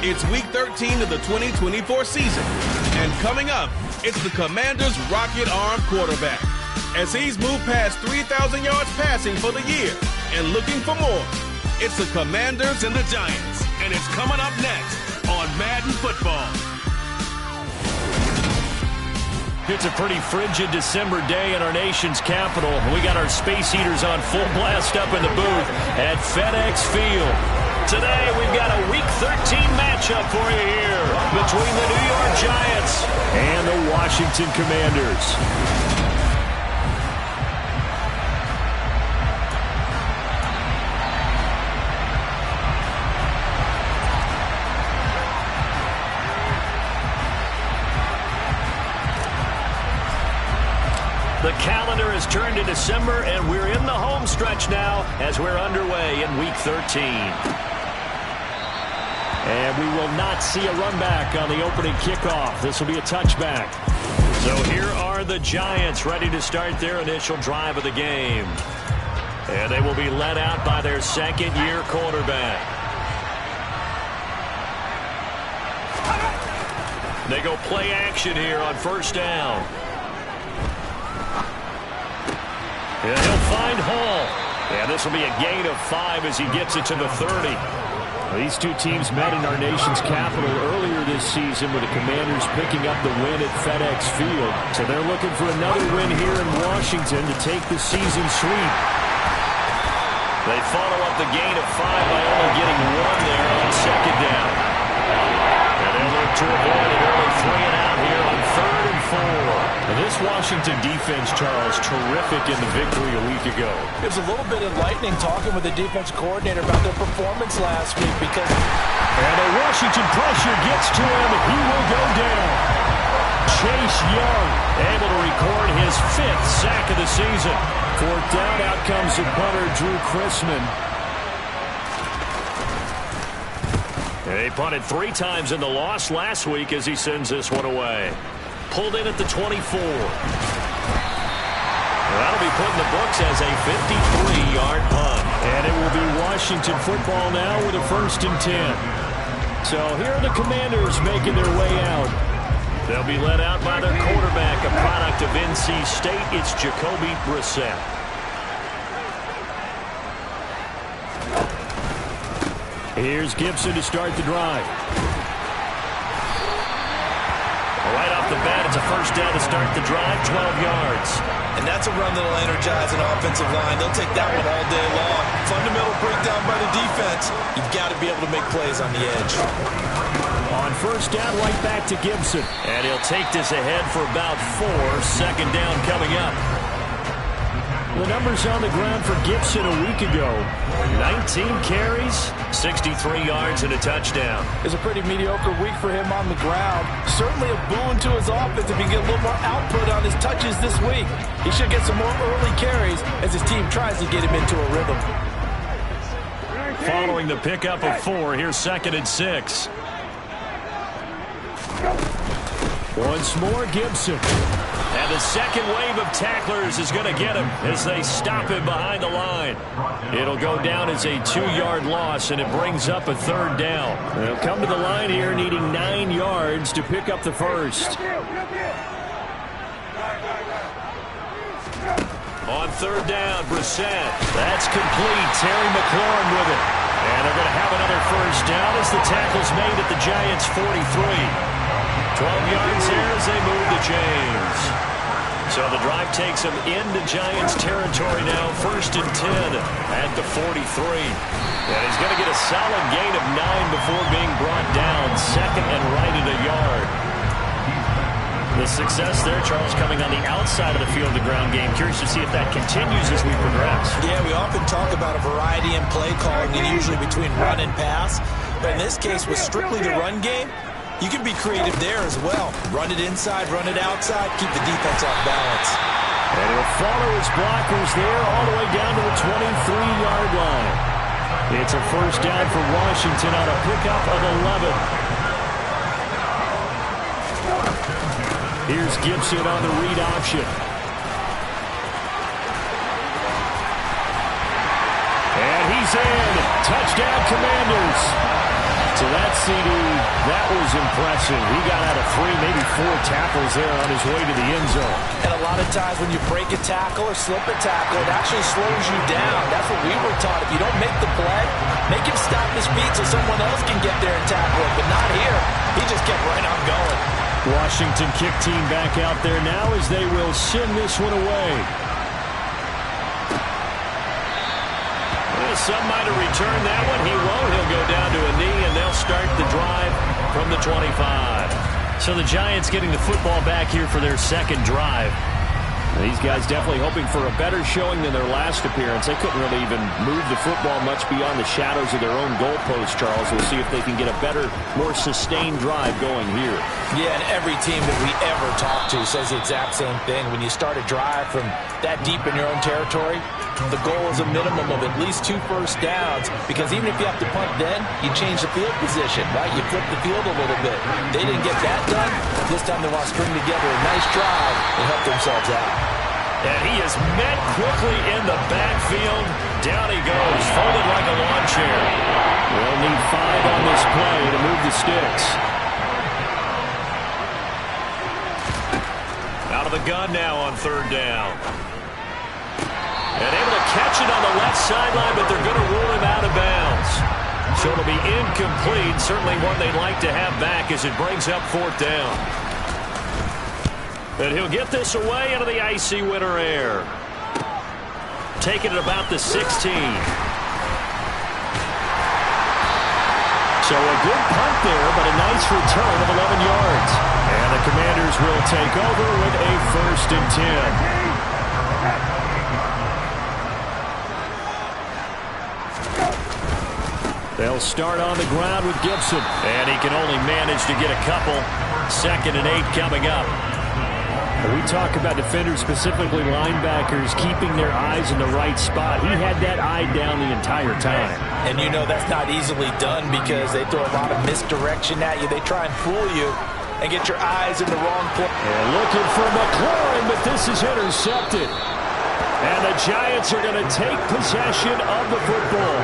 It's Week 13 of the 2024 season. And coming up, it's the Commanders' rocket arm quarterback. As he's moved past 3,000 yards passing for the year and looking for more, it's the Commanders and the Giants. And it's coming up next on Madden Football. It's a pretty frigid December day in our nation's capital. We got our space heaters on full blast up in the booth at FedEx Field. Today, we've got a Week 13 matchup for you here between the New York Giants and the Washington Commanders. The calendar has turned to December, and we're in the home stretch now as we're underway in Week 13. And we will not see a run back on the opening kickoff. This will be a touchback. So here are the Giants ready to start their initial drive of the game. And they will be led out by their second-year quarterback. They go play action here on first down. And he'll find Hall. And this will be a gain of 5 as he gets it to the 30. These two teams met in our nation's capital earlier this season with the Commanders picking up the win at FedEx Field. So they're looking for another win here in Washington to take the season sweep. They follow up the gain of 5 by only getting 1 there on second down. And they'll look to avoid an early 3-and-out here on 3rd and 4. And this Washington defense, Charles, terrific in the victory a week ago. It was a little bit enlightening talking with the defense coordinator about their performance last week because... And the Washington pressure gets to him. He will go down. Chase Young able to record his 5th sack of the season. 4th down, out comes the punter, Drew Chrisman. And he punted 3 times in the loss last week as he sends this one away. Pulled in at the 24. That'll be put in the books as a 53-yard punt. And it will be Washington football now with a 1st and 10. So here are the Commanders making their way out. They'll be led out by their quarterback, a product of NC State. It's Jacoby Brissett. Here's Gibson to start the drive. Right off the bat, it's a 1st down to start the drive, 12 yards. And that's a run that'll energize an offensive line. They'll take that one all day long. Fundamental breakdown by the defense. You've got to be able to make plays on the edge. On 1st down, right back to Gibson. And he'll take this ahead for about 4. 2nd down coming up. The numbers on the ground for Gibson a week ago. 19 carries, 63 yards, and a touchdown. It's a pretty mediocre week for him on the ground. Certainly a boon to his offense if he can get a little more output on his touches this week. He should get some more early carries as his team tries to get him into a rhythm. Following the pickup of 4, here's 2nd and 6. Once more, Gibson. And the second wave of tacklers is going to get him as they stop him behind the line. It'll go down as a 2-yard loss, and it brings up a 3rd down. They'll come to the line here needing 9 yards to pick up the 1st. On 3rd down, Brissett. That's complete. Terry McLaurin with it. And they're going to have another 1st down as the tackle's made at the Giants' 43. 12 yards there as they move the chains. So the drive takes them into Giants territory now. 1st and 10 at the 43. And he's going to get a solid gain of 9 before being brought down. 2nd and right at a yard. The success there, Charles, coming on the outside of the field, the ground game. Curious to see if that continues as we progress. Yeah, we often talk about a variety in play calling, and usually between run and pass. But in this case, with strictly the run game, you can be creative there as well. Run it inside, run it outside, keep the defense off balance. And he'll follow his blockers there all the way down to the 23-yard line. It's a 1st down for Washington on a pickup of 11. Here's Gibson on the read option. And he's in. Touchdown, Commanders. So that CD, that was impressive. He got out of 3, maybe 4 tackles there on his way to the end zone. And a lot of times when you break a tackle or slip a tackle, it actually slows you down. That's what we were taught. If you don't make the play, make him stop his feet so someone else can get there and tackle it. But not here. He just kept right on going. Washington kick team back out there now as they will send this one away. Some might have returned that one. He won't. He'll go down to a knee, and they'll start the drive from the 25. So the Giants getting the football back here for their second drive. These guys definitely hoping for a better showing than their last appearance. They couldn't really even move the football much beyond the shadows of their own goalpost, Charles. We'll see if they can get a better, more sustained drive going here. Yeah, and every team that we ever talk to says the exact same thing. When you start a drive from that deep in your own territory, the goal is a minimum of at least 2 first downs, because even if you have to punt then, you change the field position, right? You flip the field a little bit. They didn't get that done. This time they want to string together a nice drive and help themselves out. And he is met quickly in the backfield. Down he goes, folded like a lawn chair. They'll need 5 on this play to move the sticks. Out of the gun now on 3rd down. And able to catch it on the left sideline, but they're going to rule him out of bounds. So it'll be incomplete. Certainly one they'd like to have back as it brings up 4th down. And he'll get this away into the icy winter air. Taking it about the 16. So a good punt there, but a nice return of 11 yards. And the Commanders will take over with a 1st and 10. They'll start on the ground with Gibson. And he can only manage to get a couple. 2nd and 8 coming up. We talk about defenders, specifically linebackers, keeping their eyes in the right spot. He had that eye down the entire time. And you know that's not easily done because they throw a lot of misdirection at you. They try and fool you and get your eyes in the wrong place. And looking for McLaurin, but this is intercepted. And the Giants are going to take possession of the football.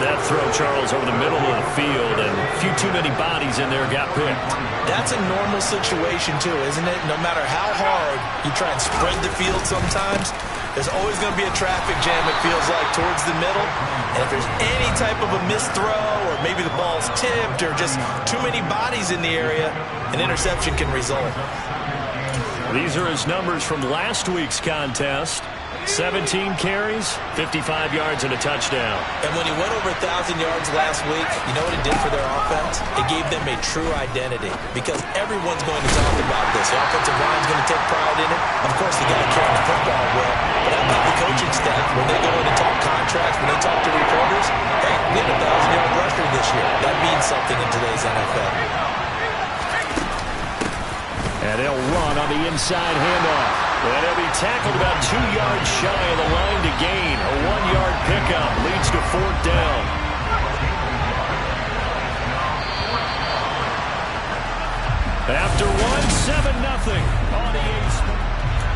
That throw, Charles, over the middle of the field, and a few too many bodies in there got picked. That's a normal situation, too, isn't it? No matter how hard you try and spread the field sometimes, there's always going to be a traffic jam, it feels like, towards the middle. And if there's any type of a missed throw, or maybe the ball's tipped, or just too many bodies in the area, an interception can result. These are his numbers from last week's contest. 17 carries, 55 yards, and a touchdown. And when he went over 1,000 yards last week, you know what it did for their offense? It gave them a true identity because everyone's going to talk about this. The offensive line's going to take pride in it. Of course, the guy carrying the football will. But how about the coaching staff? When they go in and talk contracts, when they talk to reporters, hey, we had a 1,000-yard rusher this year. That means something in today's NFL. And they'll run on the inside handoff. And he'll be tackled about 2 yards shy of the line to gain. A 1-yard pickup leads to 4th down. After 1, 7-0 on the A's.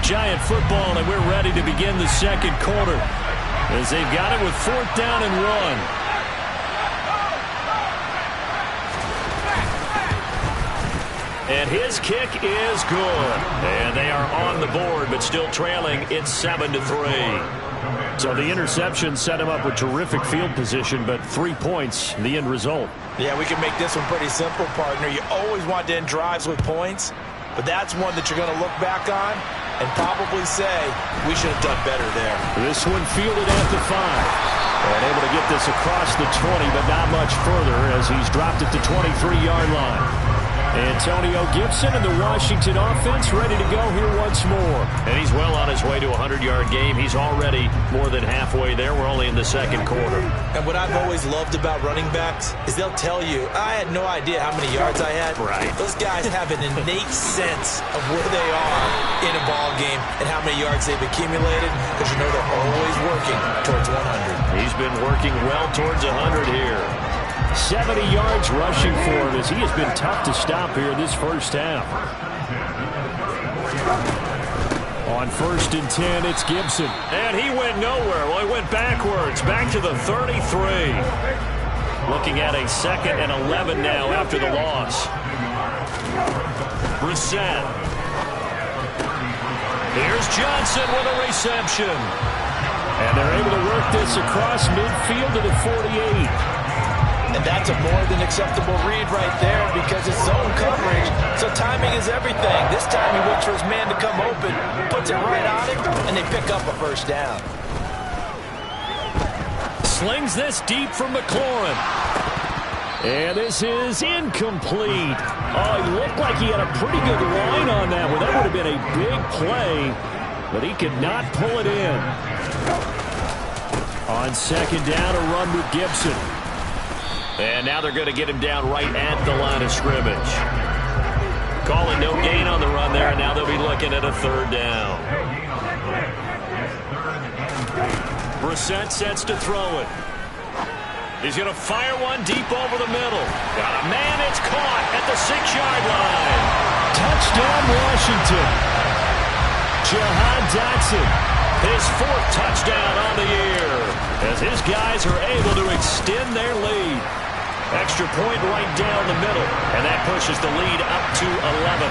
Giant football, and we're ready to begin the second quarter as they've got it with 4th down and 1. And his kick is good. And they are on the board, but still trailing. It's 7-3. So the interception set him up with terrific field position, but 3 points, the end result. Yeah, we can make this one pretty simple, partner. You always want to end drives with points, but that's one that you're going to look back on and probably say, we should have done better there. This one fielded at the 5. And able to get this across the 20, but not much further as he's dropped it to 23-yard line. Antonio Gibson and the Washington offense ready to go here once more. And he's well on his way to a 100-yard game. He's already more than halfway there. We're only in the second quarter. And what I've always loved about running backs is they'll tell you, I had no idea how many yards I had. Right. Those guys have an innate sense of where they are in a ball game and how many yards they've accumulated because you know they're always working towards 100. He's been working well towards 100 here. 70 yards rushing for him as he has been tough to stop here this first half. On 1st and 10, it's Gibson. And he went nowhere. Well, he went backwards, back to the 33. Looking at a 2nd and 11 now after the loss. Brissett. Here's Johnson with a reception. And they're able to work this across midfield to the 48. And that's a more than acceptable read right there because it's zone coverage. So timing is everything. This time he waits for his man to come open, puts it right on him, and they pick up a first down. Slings this deep from McLaurin. And this is incomplete. Oh, he looked like he had a pretty good line on that one. That would have been a big play, but he could not pull it in. On 2nd down, a run with Gibson. And now they're going to get him down right at the line of scrimmage. Calling no gain on the run there, and now they'll be looking at a 3rd down. Brissett sets to throw it. He's going to fire one deep over the middle. Got a man, it's caught at the 6-yard line. Touchdown, Washington. Jahan Dotson, his 4th touchdown on the year, as his guys are able to extend their lead. Extra point right down the middle, and that pushes the lead up to 11.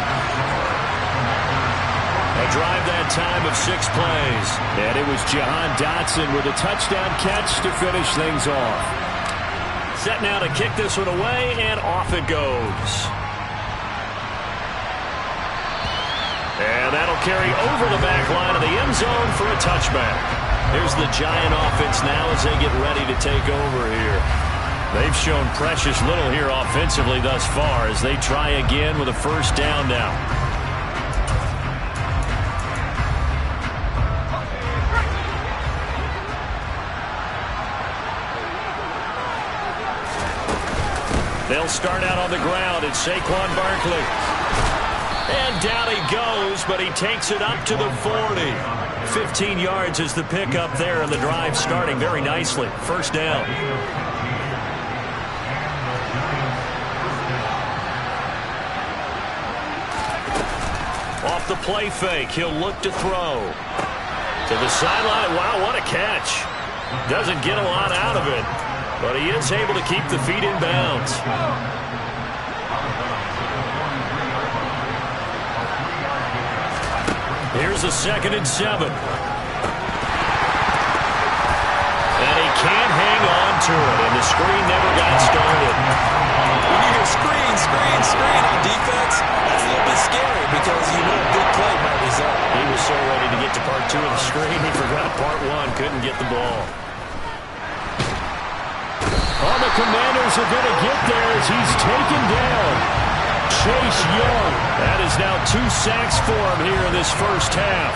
A drive that time of 6 plays. And it was Jahan Dotson with a touchdown catch to finish things off. Set now to kick this one away, and off it goes. And that'll carry over the back line of the end zone for a touchback. Here's the Giant offense now as they get ready to take over here. They've shown precious little here offensively thus far as they try again with a 1st down now. They'll start out on the ground. It's Saquon Barkley. And down he goes, but he takes it up to the 40. 15 yards is the pickup there, and the drive starting very nicely. 1st down. Off the play fake, he'll look to throw. To the sideline. Wow, what a catch. Doesn't get a lot out of it, but he is able to keep the feet in bounds. Here's a 2nd and 7. And he can't hang on to it, and the screen never got started. When you hear screen on defense, that's a little bit scary because you know a big play might result. He was so ready to get to part 2 of the screen, he forgot part 1, couldn't get the ball. Oh, the Commanders are going to get there as he's taken down. Chase Young. That is now 2 sacks for him here in this 1st half.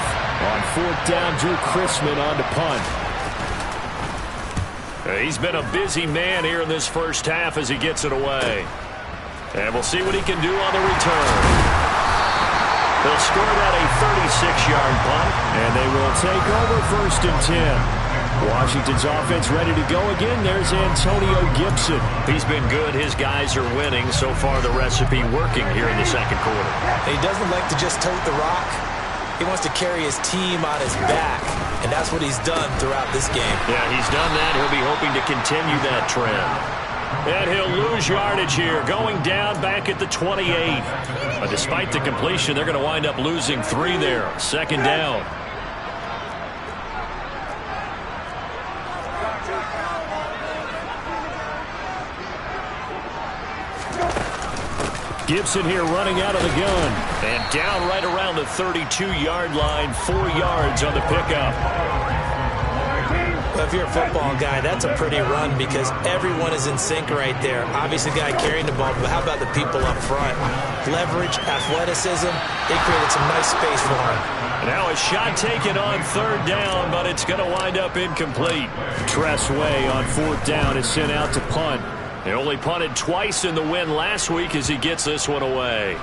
On 4th down, Drew Chrisman on to punt. He's been a busy man here in this 1st half as he gets it away. And we'll see what he can do on the return. They'll score that a 36-yard punt, and they will take over 1st and 10. Washington's offense ready to go again. There's Antonio Gibson. He's been good. His guys are winning. So far, the recipe working here in the 2nd quarter. He doesn't like to just tote the rock. He wants to carry his team on his back, and that's what he's done throughout this game. Yeah, he's done that. He'll be hoping to continue that trend. And he'll lose yardage here, going down back at the 28. But despite the completion, they're going to wind up losing 3 there. 2nd down. Gibson here running out of the gun. And down right around the 32-yard line, 4 yards on the pickup. Well, if you're a football guy, that's a pretty run because everyone is in sync right there. Obviously, the guy carrying the ball, but how about the people up front? Leverage, athleticism, they created some nice space for him. Now a shot taken on 3rd down, but it's going to wind up incomplete. Tress Way on 4th down is sent out to punt. He only punted twice in the win last week as he gets this one away.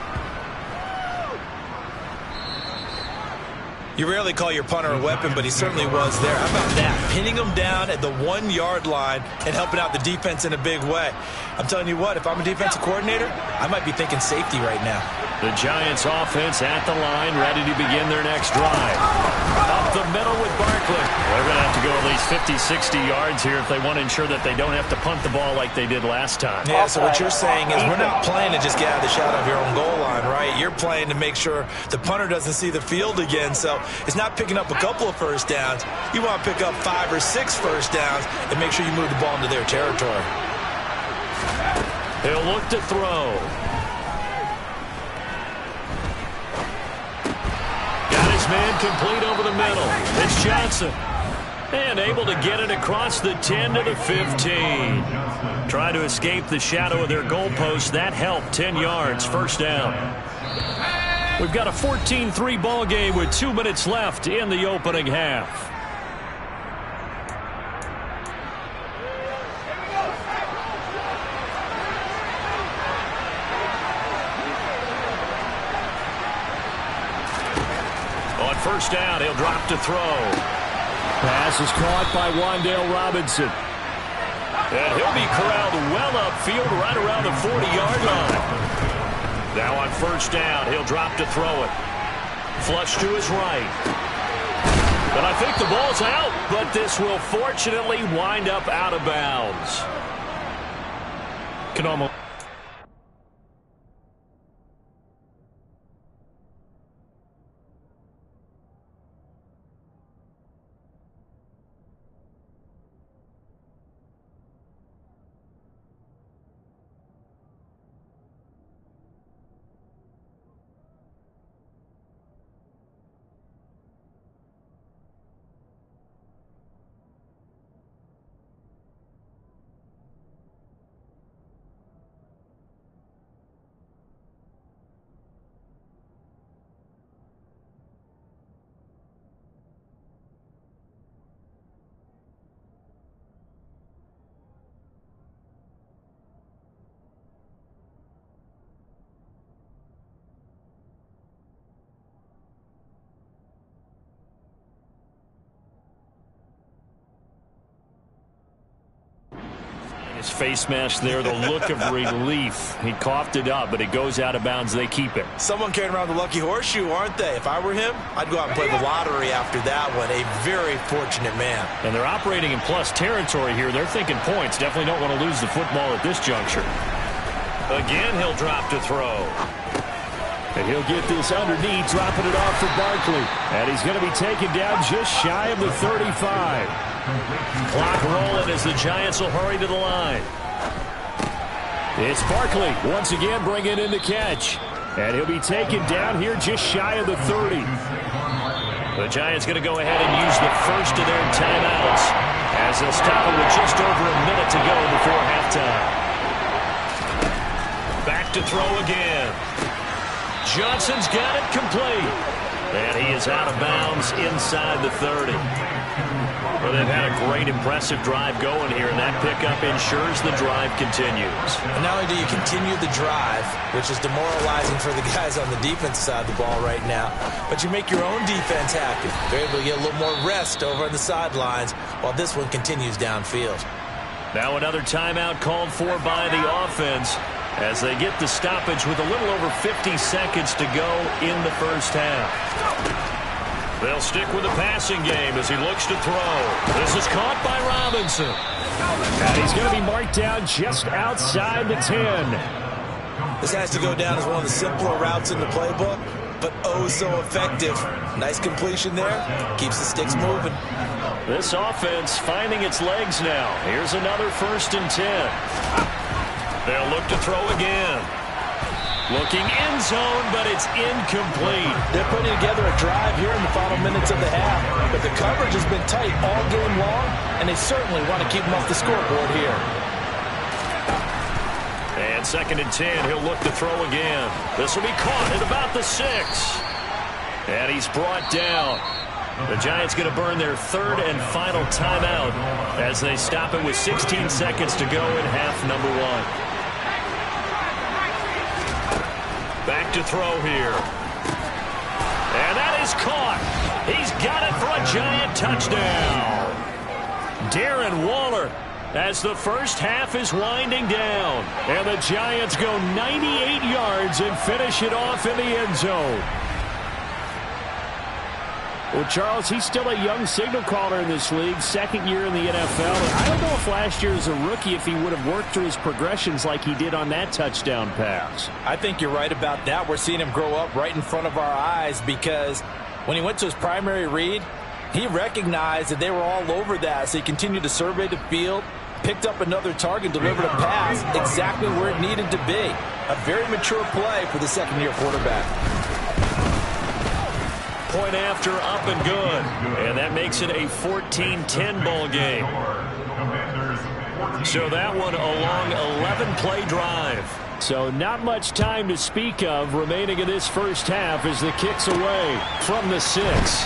You rarely call your punter a weapon, but he certainly was there. How about that? Pinning him down at the 1-yard line and helping out the defense in a big way. I'm telling you what, if I'm a defensive coordinator, I might be thinking safety right now. The Giants offense at the line, ready to begin their next drive. Up the middle with Barkley. They're going to have to go at least 50, 60 yards here if they want to ensure that they don't have to punt the ball like they did last time. Yeah, so what you're saying is we're not playing to just get out of the shadow of your own goal line, right? You're playing to make sure the punter doesn't see the field again. So it's not picking up a couple of first downs. You want to pick up 5 or 6 first downs and make sure you move the ball into their territory. He'll look to throw. Man complete over the middle. It's Johnson. And able to get it across the 10 to the 15. Try to escape the shadow of their goalpost. That helped. 10 yards. First down. We've got a 14-3 ball game with 2 minutes left in the opening half. First down, he'll drop to throw. Pass is caught by Wan'Dale Robinson. And he'll be corralled well upfield right around the 40-yard line. Now on first down, he'll drop to throw it. Flush to his right. And I think the ball's out, but this will fortunately wind up out of bounds. Can almost... His face mask there, the look of relief. He coughed it up, but it goes out of bounds. They keep it. Someone carrying around the lucky horseshoe, aren't they? If I were him, I'd go out and play the lottery after that one. A very fortunate man. And they're operating in plus territory here. They're thinking points. Definitely don't want to lose the football at this juncture. Again, he'll drop to throw. And he'll get this underneath, dropping it off for Barkley. And he's going to be taken down just shy of the 35. Clock rolling as the Giants will hurry to the line. It's Barkley once again bringing in the catch. And he'll be taken down here just shy of the 30. The Giants going to go ahead and use the first of their timeouts as they'll stop it with just over a minute to go before halftime. Back to throw again. Johnson's got it complete. And he is out of bounds inside the 30. Well, they've had a great, impressive drive going here, and that pickup ensures the drive continues. And not only do you continue the drive, which is demoralizing for the guys on the defense side of the ball right now, but you make your own defense happy. They're able to get a little more rest over on the sidelines while this one continues downfield. Now another timeout called for by the offense as they get the stoppage with a little over 50 seconds to go in the first half. They'll stick with the passing game as he looks to throw. This is caught by Robinson. And he's going to be marked down just outside the 10. This has to go down as one of the simpler routes in the playbook, but oh so effective. Nice completion there. Keeps the sticks moving. This offense finding its legs now. Here's another 1st and 10. They'll look to throw again. Looking end zone, but it's incomplete. They're putting together a drive here in the final minutes of the half, but the coverage has been tight all game long, and they certainly want to keep them off the scoreboard here. And 2nd and 10, he'll look to throw again. This will be caught at about the 6. And he's brought down. The Giants going to burn their 3rd and final timeout as they stop it with 16 seconds to go in half number 1. Back to throw here. And that is caught. He's got it for a Giant touchdown. Darren Waller as the first half is winding down. And the Giants go 98 yards and finish it off in the end zone. Well, Charles, he's still a young signal caller in this league, second year in the NFL. And I don't know if last year as a rookie if he would have worked through his progressions like he did on that touchdown pass. I think you're right about that. We're seeing him grow up right in front of our eyes because when he went to his primary read, he recognized that they were all over that, so he continued to survey the field, picked up another target, delivered a pass exactly where it needed to be. A very mature play for the second-year quarterback. Point after, up and good. And that makes it a 14-10 ball game. So that one a long 11-play drive. So not much time to speak of remaining in this first half as the kick's away from the 6.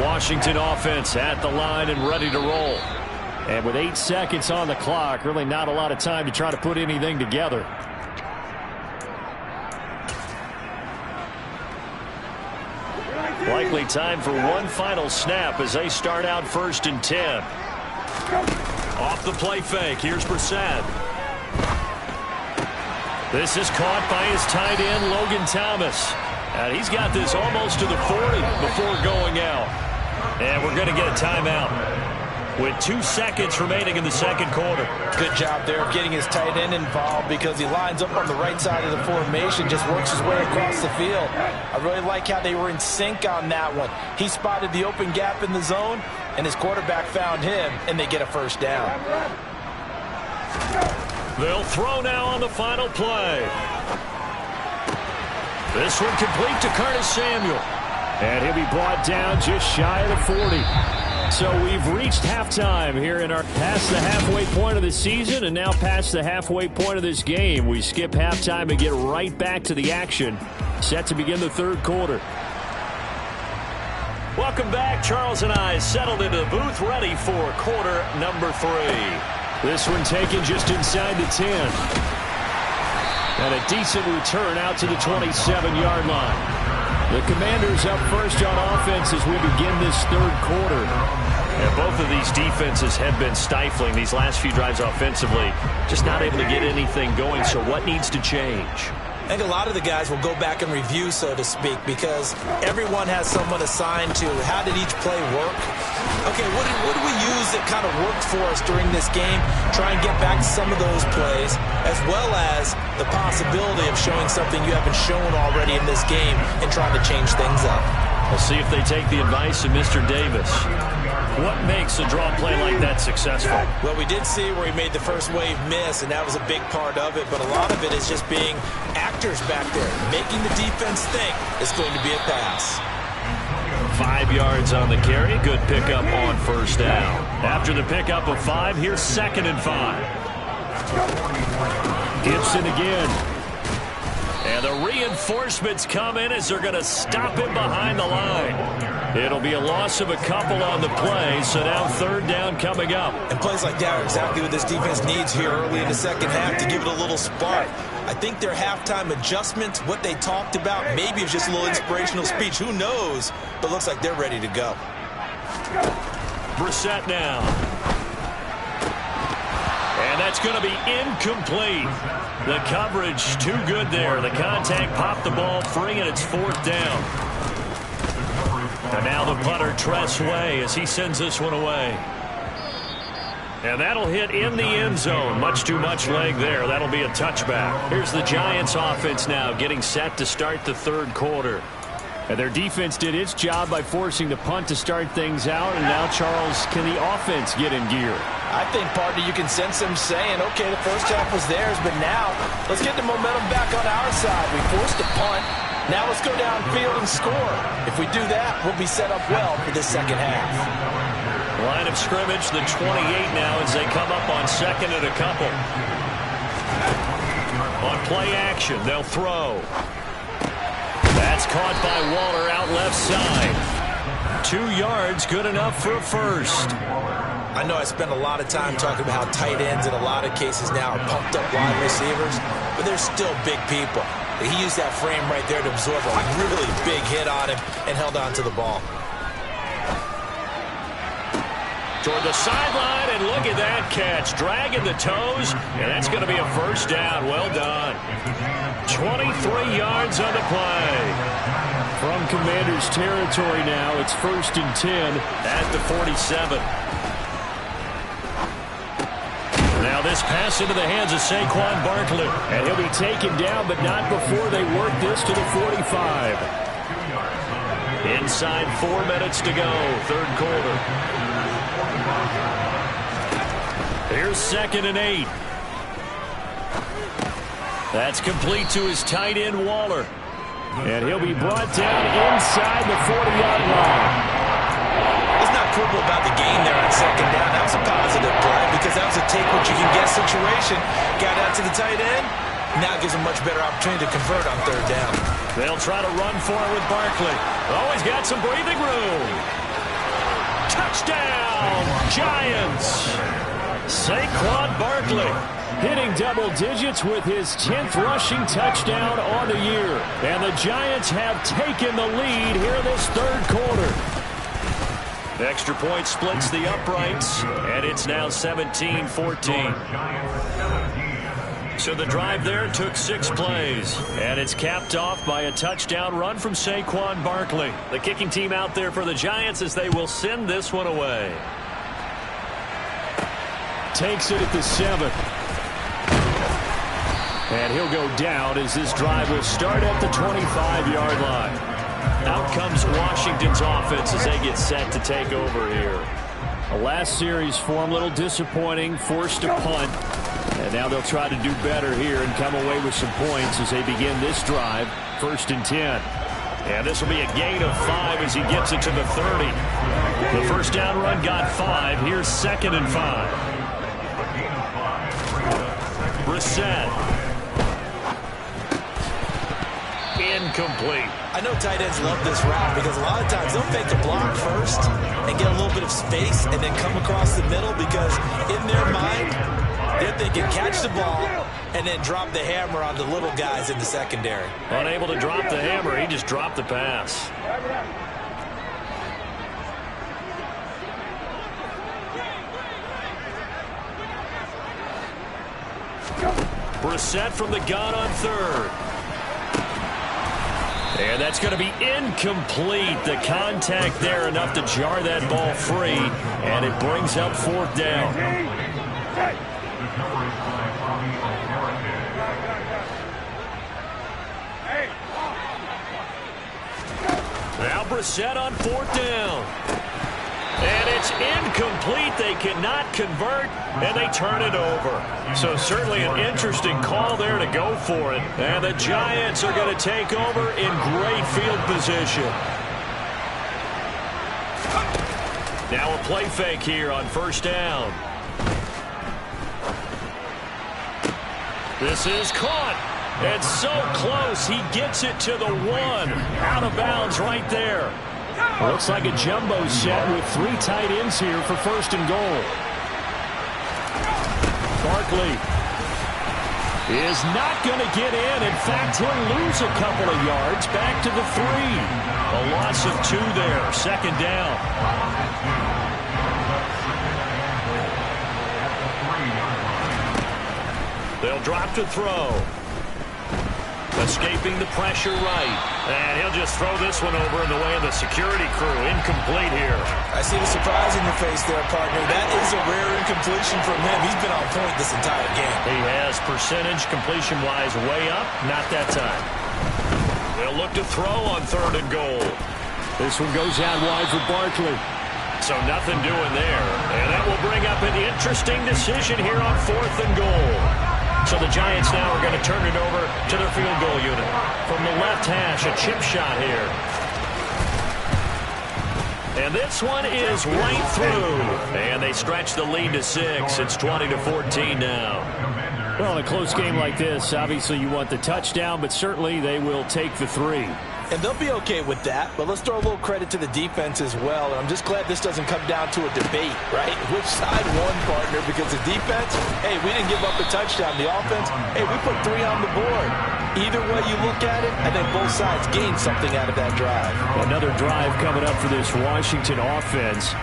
Washington offense at the line and ready to roll. And with 8 seconds on the clock, really not a lot of time to try to put anything together. Likely time for one final snap as they start out 1st and 10. Off the play fake. Here's Brissett. This is caught by his tight end, Logan Thomas. And he's got this almost to the 40 before going out. And we're going to get a timeout with 2 seconds remaining in the second quarter. Good job there of getting his tight end involved because he lines up on the right side of the formation, just works his way across the field. I really like how they were in sync on that one. He spotted the open gap in the zone, and his quarterback found him, and they get a first down. They'll throw now on the final play. This one complete to Curtis Samuel. And he'll be brought down just shy of the 40. So we've reached halftime here in our past the halfway point of the season and now past the halfway point of this game. We skip halftime and get right back to the action. Set to begin the third quarter. Welcome back. Charles and I settled into the booth ready for quarter number 3. This one taken just inside the 10. And a decent return out to the 27-yard line. The Commanders up first on offense as we begin this third quarter. And both of these defenses have been stifling these last few drives offensively. Just not able to get anything going. So what needs to change? I think a lot of the guys will go back and review, so to speak, because everyone has someone assigned to how did each play work. Okay, what did we use that kind of worked for us during this game? Try and get back to some of those plays, as well as the possibility of showing something you haven't shown already in this game and trying to change things up. We'll see if they take the advice of Mr. Davis. What makes a draw play like that successful? Well, we did see where he made the first wave miss, and that was a big part of it. But a lot of it is just being actors back there, making the defense think it's going to be a pass. 5 yards on the carry. Good pickup on first down. After the pickup of 5, here's 2nd and 5. Gibson again. And the reinforcements come in as they're going to stop him behind the line. It'll be a loss of a couple on the play, so now 3rd down coming up. And plays like that are exactly what this defense needs here early in the second half to give it a little spark. I think their halftime adjustments, what they talked about, maybe it was just a little inspirational speech. Who knows? But looks like they're ready to go. Brissett now. And that's going to be incomplete. The coverage too good there. The contact popped the ball free, and it's 4th down. And now the punter Tress Way as he sends this one away. And that'll hit in the end zone. Much too much leg there. That'll be a touchback. Here's the Giants offense now getting set to start the third quarter. And their defense did its job by forcing the punt to start things out. And now, Charles, can the offense get in gear? I think, partner, you can sense them saying, okay, the first half was theirs, but now let's get the momentum back on our side. We forced a punt. Now let's go downfield and score. If we do that, we'll be set up well for this second half. Line of scrimmage, the 28 now as they come up on 2nd and a couple. On play action, they'll throw. That's That's caught by Waller out left side. 2 yards, good enough for a first. I know I spent a lot of time talking about how tight ends in a lot of cases now are pumped up wide receivers, but they're still big people. He used that frame right there to absorb a really big hit on him and held on to the ball. Toward the sideline, and look at that catch. Dragging the toes, and that's going to be a first down. Well done. 23 yards on the play. From Commanders territory now, it's 1st and 10 at the 47. Now this pass into the hands of Saquon Barkley. And he'll be taken down, but not before they work this to the 45. Inside 4 minutes to go, 3rd quarter. Here's 2nd and 8. That's complete to his tight end, Waller. And he'll be brought down inside the 40-yard line. Let's not quibble about the gain there on 2nd down. That was a positive play because that was a take-what-you-can-get situation. Got out to the tight end. Now gives him much better opportunity to convert on 3rd down. They'll try to run for it with Barkley. Oh, he's got some breathing room. Touchdown, Giants. Saquon Barkley hitting double digits with his 10th rushing touchdown on the year. And the Giants have taken the lead here in this 3rd quarter. Extra point splits the uprights, and it's now 17-14. So the drive there took 6 plays, and it's capped off by a touchdown run from Saquon Barkley. The kicking team out there for the Giants as they will send this one away. Takes it at the 7. And he'll go down as this drive will start at the 25-yard line. Out comes Washington's offense as they get set to take over here. The last series for him, a little disappointing, forced a punt. And now they'll try to do better here and come away with some points as they begin this drive, 1st and 10. And this will be a gain of 5 as he gets it to the 30. The first down run got 5. Here's 2nd and 5. Brissett. Incomplete. I know tight ends love this route because a lot of times they'll fake a block first and get a little bit of space and then come across the middle because in their mind, they're thinking catch the ball and then drop the hammer on the little guys in the secondary. Unable to drop the hammer, he just dropped the pass. Brissett from the gun on 3rd. And that's going to be incomplete. The contact there enough to jar that ball free. And it brings up 4th down. Now Brissett on 4th down. And it's incomplete. They cannot convert, and they turn it over. So certainly an interesting call there to go for it. And the Giants are going to take over in great field position. Now a play fake here on 1st down. This is caught. And so close. He gets it to the 1. Out of bounds right there. Looks like a jumbo set with 3 tight ends here for 1st and goal. Barkley is not going to get in. In fact, he'll lose a couple of yards back to the 3. A loss of 2 there. 2nd down. They'll drop to throw. Escaping the pressure right. And he'll just throw this one over in the way of the security crew. Incomplete here. I see the surprise in your face there, partner. That is a rare incompletion from him. He's been on point this entire game. He has percentage completion-wise way up. Not that time. They'll look to throw on 3rd and goal. This one goes out wide for Barkley. So nothing doing there. And that will bring up an interesting decision here on 4th and goal. So the Giants now are going to turn it over to their field goal unit. From the left hash, a chip shot here. And this one is right through. And they stretch the lead to 6. It's 20-14 now. Well, in a close game like this, obviously you want the touchdown, but certainly they will take the 3. And they'll be okay with that, but let's throw a little credit to the defense as well. And I'm just glad this doesn't come down to a debate, right? Which side won, partner? Because the defense, hey, we didn't give up a touchdown. The offense, hey, we put 3 on the board. Either way you look at it, I think both sides gained something out of that drive. Another drive coming up for this Washington offense.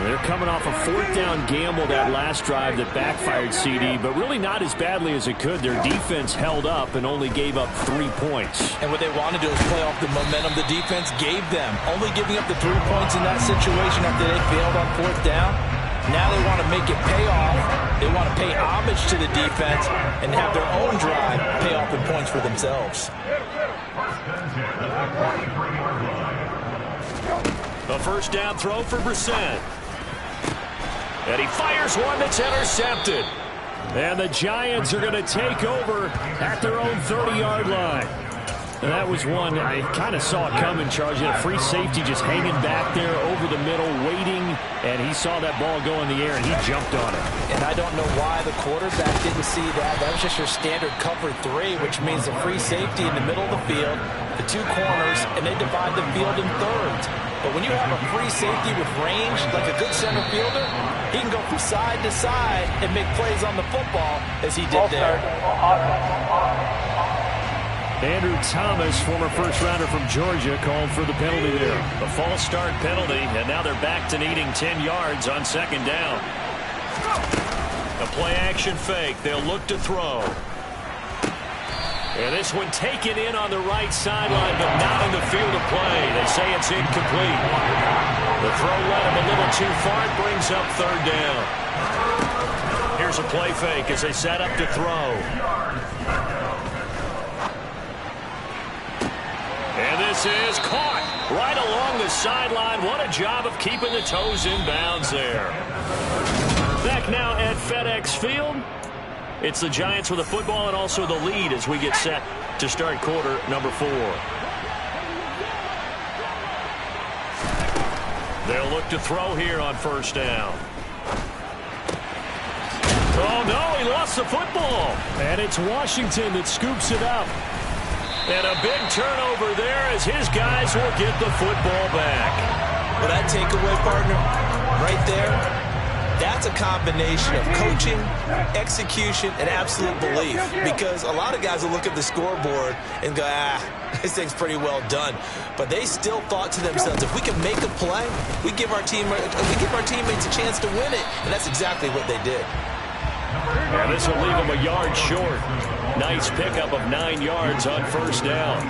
They're coming off a 4th down gamble that last drive that backfired, CD, but really not as badly as it could. Their defense held up and only gave up 3 points. And what they want to do is play off the momentum the defense gave them. Only giving up the 3 points in that situation after they failed on 4th down. Now they want to make it pay off. They want to pay homage to the defense and have their own drive pay off in points for themselves. A 1st down throw for Brissett. And he fires one that's intercepted. And the Giants are going to take over at their own 30-yard line. And that was one I kind of saw coming, Charles. You had a free safety just hanging back there over the middle, waiting, and he saw that ball go in the air, and he jumped on it. And I don't know why the quarterback didn't see that. That was just your standard cover 3, which means a free safety in the middle of the field, the 2 corners, and they divide the field in thirds. But when you have a free safety with range, like a good center fielder, he can go from side to side and make plays on the football as he did there. Andrew Thomas, former first-rounder from Georgia, called for the penalty there. A false start penalty, and now they're back to needing 10 yards on 2nd down. A play-action fake. They'll look to throw. And this one taken in on the right sideline, but not in the field of play. They say it's incomplete. The throw led him a little too far. It brings up 3rd down. Here's a play fake as they set up to throw. And this is caught right along the sideline. What a job of keeping the toes in bounds there. Back now at FedEx Field. It's the Giants with the football and also the lead as we get set to start quarter number 4. They'll look to throw here on 1st down. Oh, no, he lost the football. And it's Washington that scoops it up. And a big turnover there as his guys will get the football back. Well, that takeaway, partner, right there, that's a combination of coaching, execution, and absolute belief. Because a lot of guys will look at the scoreboard and go, this thing's pretty well done. But they still thought to themselves, if we can make a play, we give our teammates a chance to win it. And that's exactly what they did. And this will leave them a yard short. Nice pickup of 9 yards on 1st down.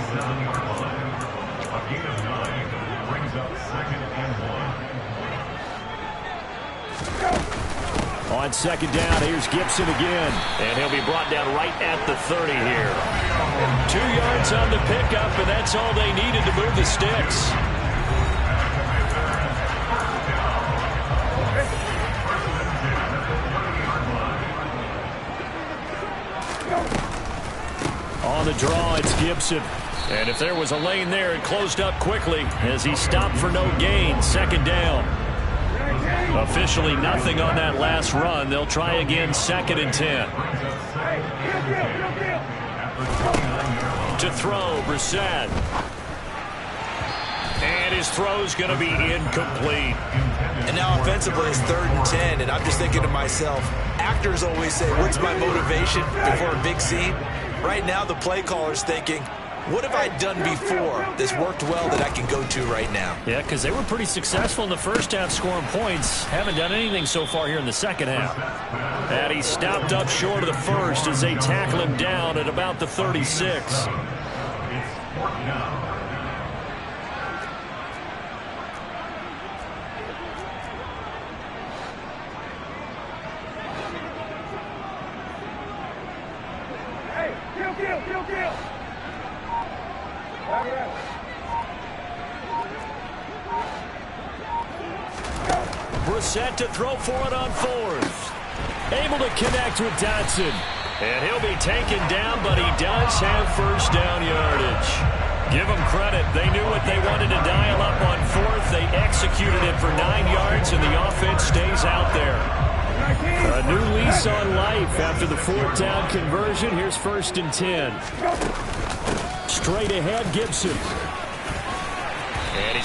On 2nd down, here's Gibson again. And he'll be brought down right at the 30 here. 2 yards on the pickup, and that's all they needed to move the sticks. On the draw, it's Gibson. And if there was a lane there, it closed up quickly as he stopped for no gain. 2nd down. Officially nothing on that last run. They'll try again 2nd and 10. To throw, Brissett. And his throw's going to be incomplete. And now offensively it's 3rd and 10, and I'm just thinking to myself, actors always say, what's my motivation before a big scene? Right now the play caller's thinking, what have I done before that's worked well that I can go to right now? Yeah, because they were pretty successful in the 1st half scoring points. Haven't done anything so far here in the 2nd half. And he stopped up short of the 1st as they tackle him down at about the 36. Brissett to throw for it on 4th. Able to connect with Dotson. And he'll be taken down, but he does have 1st down yardage. Give them credit. They knew what they wanted to dial up on 4th. They executed it for 9 yards, and the offense stays out there. A new lease on life after the 4th down conversion. Here's 1st and 10. Straight ahead, Gibson.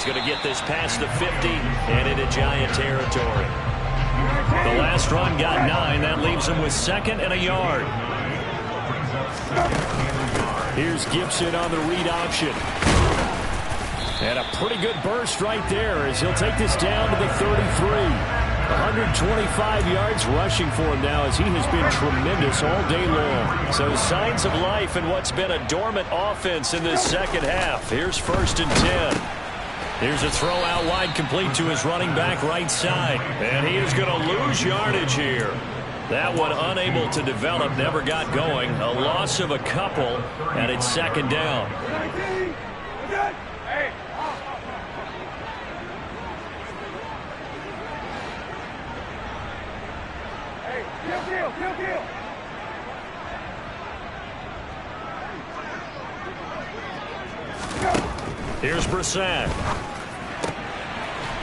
He's going to get this past the 50 and into Giant territory. The last run got 9. That leaves him with 2nd and a yard. Here's Gibson on the read option. And a pretty good burst right there as he'll take this down to the 33. 125 yards rushing for him now as he has been tremendous all day long. So signs of life in what's been a dormant offense in this second half. Here's 1st and 10. Here's a throw out wide complete to his running back right side. And he is going to lose yardage here. That one unable to develop, never got going. A loss of a couple, and it's 2nd down. Here's Brissett.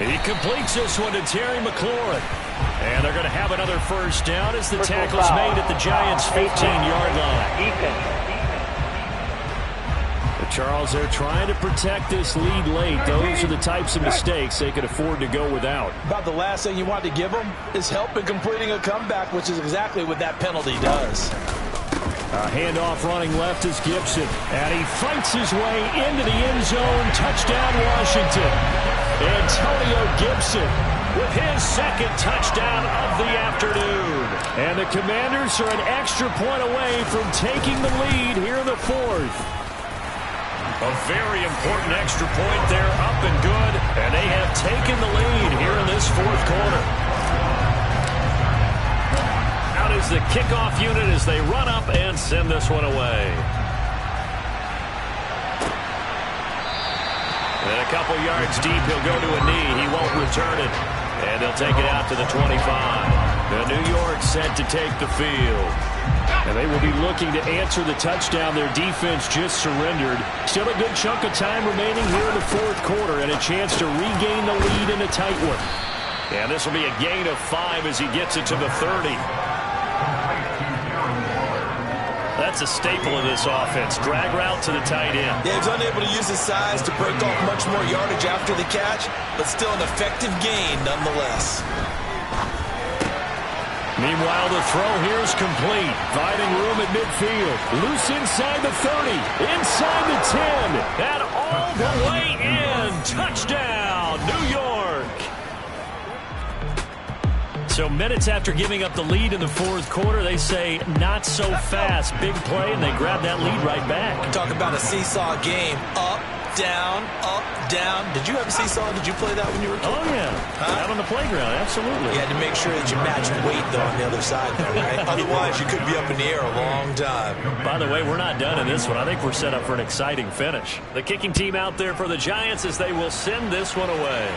He completes this one to Terry McLaurin. And they're going to have another 1st down as the tackle's made at the Giants' 15-yard line. Charles, they're trying to protect this lead late. Those are the types of mistakes they could afford to go without. About the last thing you want to give them is help in completing a comeback, which is exactly what that penalty does. A handoff running left is Gibson. And he fights his way into the end zone. Touchdown, Washington. Antonio Gibson with his 2nd touchdown of the afternoon. And the Commanders are an extra point away from taking the lead here in the 4th. A very important extra point there, up and good. And they have taken the lead here in this 4th quarter. Out is the kickoff unit as they run up and send this one away. And a couple yards deep, he'll go to a knee. He won't return it. And they'll take it out to the 25. The New York set to take the field. And they will be looking to answer the touchdown. Their defense just surrendered. Still a good chunk of time remaining here in the 4th quarter and a chance to regain the lead in a tight one. And this will be a gain of 5 as he gets it to the 30. That's a staple of this offense. Drag route to the tight end. Yeah, he's unable to use his size to break off much more yardage after the catch, but still an effective gain nonetheless. Meanwhile, the throw here is complete. Finding room at midfield. Loose inside the 30. Inside the 10. And all the way in. Touchdown, New York. So minutes after giving up the lead in the 4th quarter, they say not so fast. Big play, and they grab that lead right back. Talk about a seesaw game. Up, down, up, down. Did you have a seesaw? Did you play that when you were a kid? Oh, yeah. Out on the playground, absolutely. You had to make sure that you matched weight, though, on the other side there, right? Otherwise, you could be up in the air a long time. By the way, we're not done in this one. I think we're set up for an exciting finish. The kicking team out there for the Giants as they will send this one away.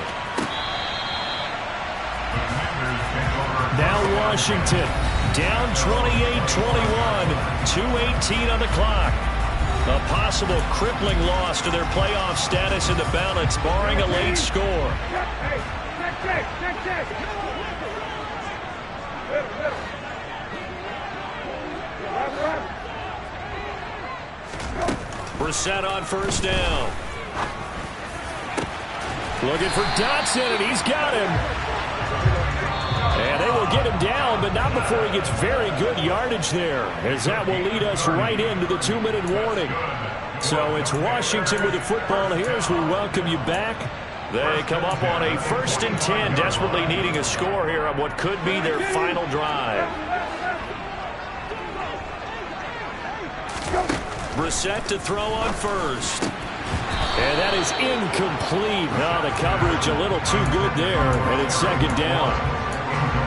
Now Washington, down 28-21, 2:18 on the clock. A possible crippling loss to their playoff status in the balance, barring a late score. Brissett on 1st down. Looking for Dotson, and he's got him. And they will get him down, but not before he gets very good yardage there, as that will lead us right into the 2-minute warning. So it's Washington with the football here as we welcome you back. They come up on a 1st and 10, desperately needing a score here on what could be their final drive. Brissett to throw on 1st. And that is incomplete. No, the coverage a little too good there, and it's 2nd down.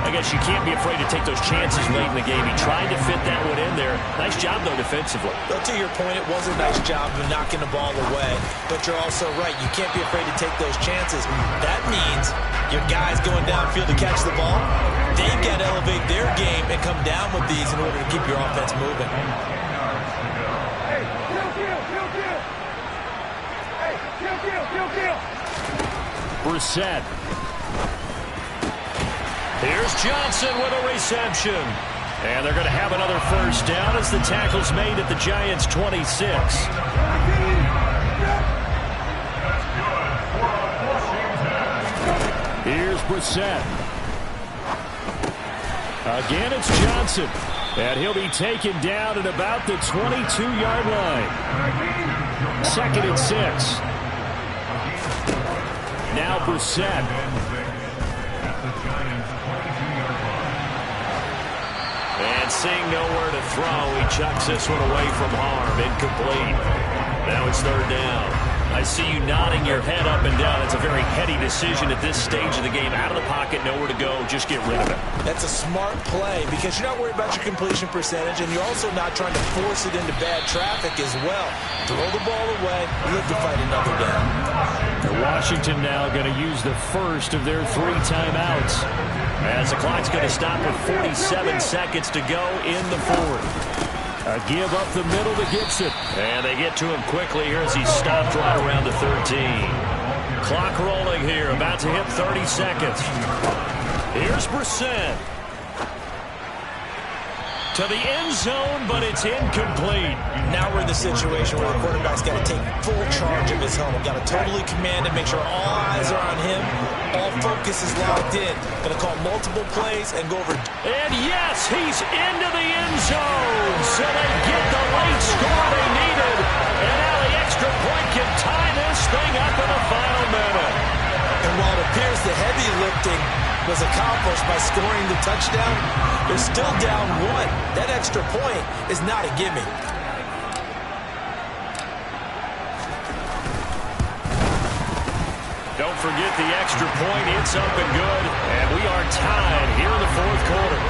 I guess you can't be afraid to take those chances late in the game. He tried to fit that one in there. Nice job, though, defensively. Well, to your point, it was a nice job of knocking the ball away. But you're also right. You can't be afraid to take those chances. That means your guys going downfield to catch the ball, they've got to elevate their game and come down with these in order to keep your offense moving. Brissett. Here's Johnson with a reception. And they're going to have another 1st down as the tackle's made at the Giants' 26. Here's Brissett. Again, it's Johnson. And he'll be taken down at about the 22-yard line. 2nd and 6. Now Brissett. And seeing nowhere to throw, he chucks this one away from harm. Incomplete. Now it's 3rd down. I see you nodding your head up and down. It's a very heady decision at this stage of the game. Out of the pocket, nowhere to go. Just get rid of it. That's a smart play because you're not worried about your completion percentage, and you're also not trying to force it into bad traffic as well. Throw the ball away, live to fight another down. Washington now going to use the first of their 3 timeouts. As the clock's going to stop with 47 seconds to go in the 4th. A give up the middle to Gibson. And they get to him quickly here as he's stopped right around the 13. Clock rolling here, about to hit 30 seconds. Here's Brissett. To the end zone, but it's incomplete. Now we're in the situation where the quarterback's got to take full charge of his helmet. Got to totally command it, make sure all eyes are on him. All focus is locked in. Going to call multiple plays and go over. And yes, he's into the end zone. So they get the late score they needed. And now the extra point can tie this thing up in the final minute. And while it appears the heavy lifting was accomplished by scoring the touchdown, they're still down 1. That extra point is not a gimme. Don't forget the extra point. It's up and good. And we are tied here in the 4th quarter.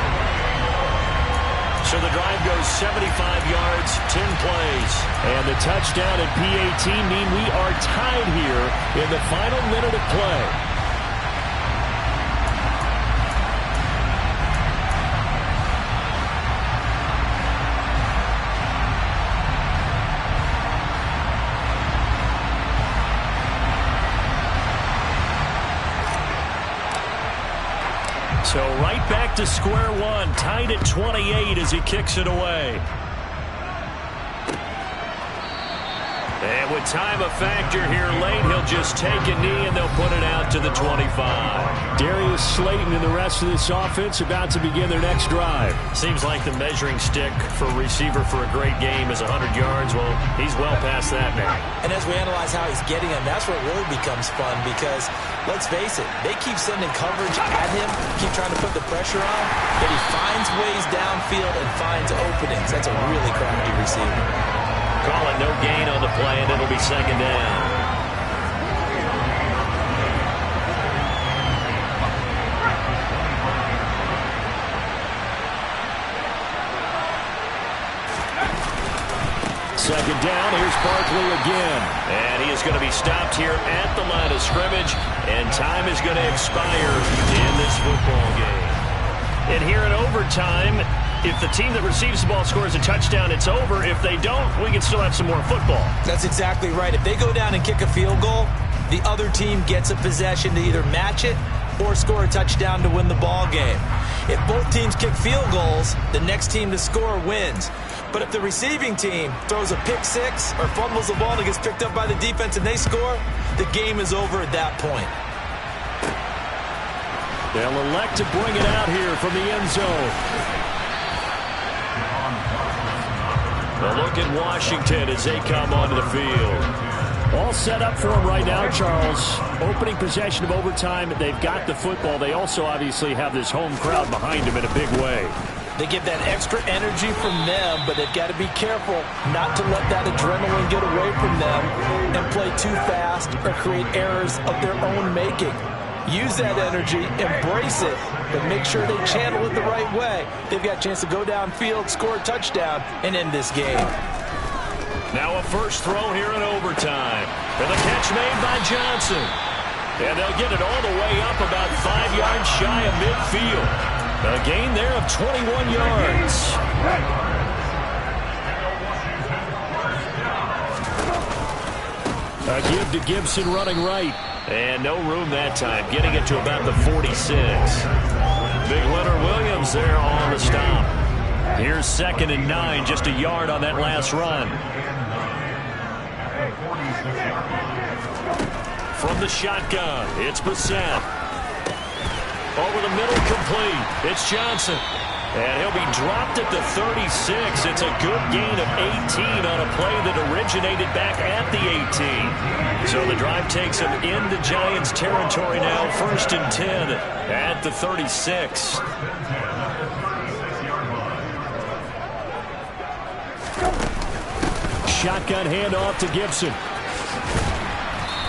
So the drive goes 75 yards, 10 plays. And the touchdown and PAT mean we are tied here in the final minute of play. So right back to square one, tied at 28 as he kicks it away. And with time a factor here late, he'll just take a knee and they'll put it out to the 25. Darius Slayton and the rest of this offense about to begin their next drive. Seems like the measuring stick for a receiver for a great game is 100 yards. Well, he's well past that now. And as we analyze how he's getting them, that's where it really becomes fun because, let's face it, they keep sending coverage at him, keep trying to put the pressure on, but he finds ways downfield and finds openings. That's a really crafty receiver. Call it no gain on the play, and it'll be 2nd down. Second down, here's Barkley again. And he is going to be stopped here at the line of scrimmage, and time is going to expire in this football game. And here in overtime, if the team that receives the ball scores a touchdown, it's over. If they don't, we can still have some more football. That's exactly right. If they go down and kick a field goal, the other team gets a possession to either match it or score a touchdown to win the ball game. If both teams kick field goals, the next team to score wins. But if the receiving team throws a pick six or fumbles the ball and it gets picked up by the defense and they score, the game is over at that point. They'll elect to bring it out here from the end zone. A look at Washington as they come onto the field. All set up for them right now, Charles. Opening possession of overtime. They've got the football. They also obviously have this home crowd behind them in a big way. They get that extra energy from them, but they've got to be careful not to let that adrenaline get away from them and play too fast or create errors of their own making. Use that energy, embrace it, but make sure they channel it the right way. They've got a chance to go downfield, score a touchdown, and end this game. Now a first throw here in overtime. And the catch made by Johnson. And they'll get it all the way up about 5 yards shy of midfield. A gain there of 21 yards. A give to Gibson running right. And no room that time, getting it to about the 46. Big Leonard Williams there on the stop. Here's 2nd and 9, just a yard on that last run. From the shotgun, it's Brissett. Over the middle, complete. It's Johnson. And he'll be dropped at the 36. It's a good gain of 18 on a play that originated back at the 18. So the drive takes him into Giants territory now. 1st and 10 at the 36. Shotgun handoff to Gibson.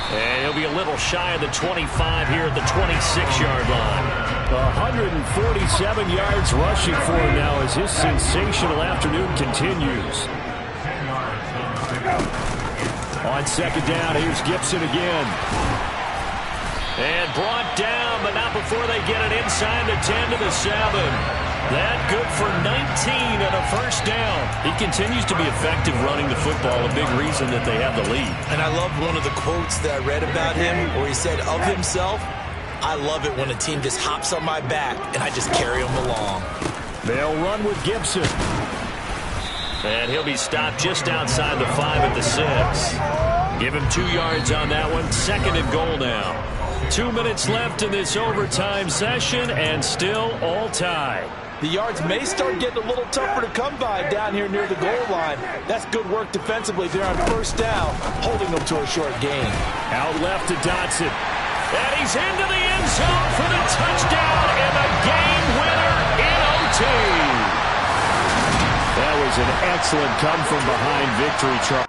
And he'll be a little shy of the 25 here at the 26-yard line. 147 yards rushing for him now as his sensational afternoon continues. On 2nd down, here's Gibson again. And brought down, but not before they get it inside the 10 to the 7. That good for 19 and a 1st down. He continues to be effective running the football, a big reason that they have the lead. And I love one of the quotes that I read about him where he said of himself, I love it when a team just hops on my back and I just carry them along. They'll run with Gibson. And he'll be stopped just outside the 5 at the 6. Give him 2 yards on that one. 2nd and goal now. 2 minutes left in this overtime session and still all tied. The yards may start getting a little tougher to come by down here near the goal line. That's good work defensively there on 1st down, holding them to a short gain. Out left to Dotson. And he's into the end zone for the touchdown and the game winner in OT. That was an excellent come-from-behind victory try.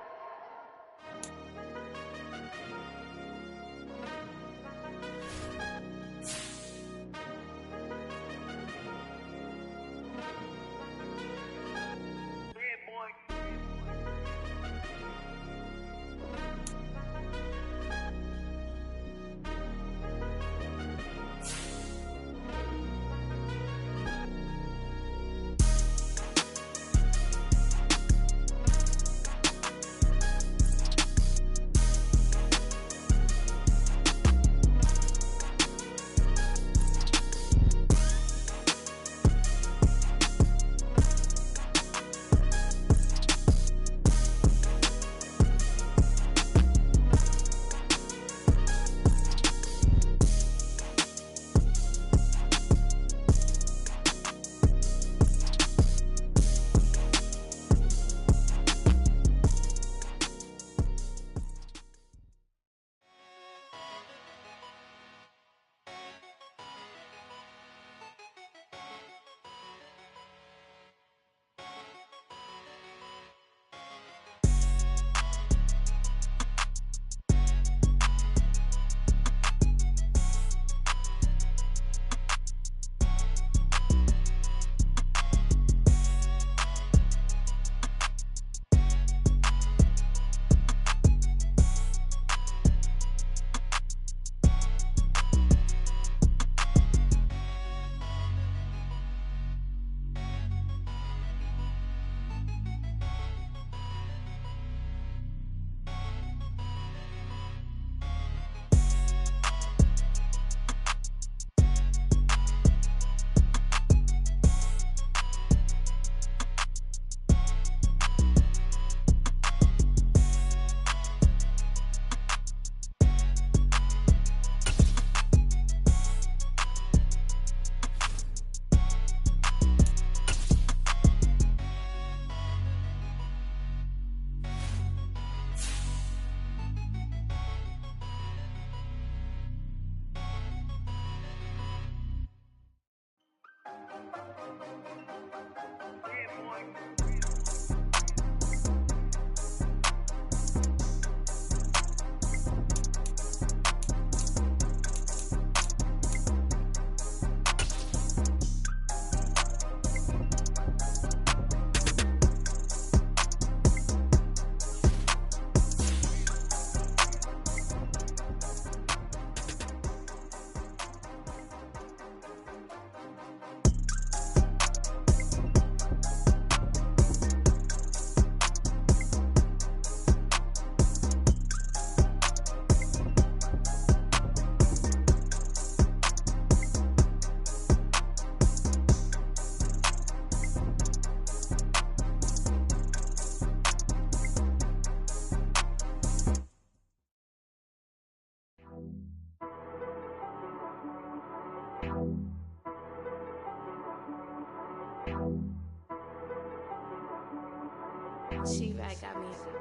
She back got me.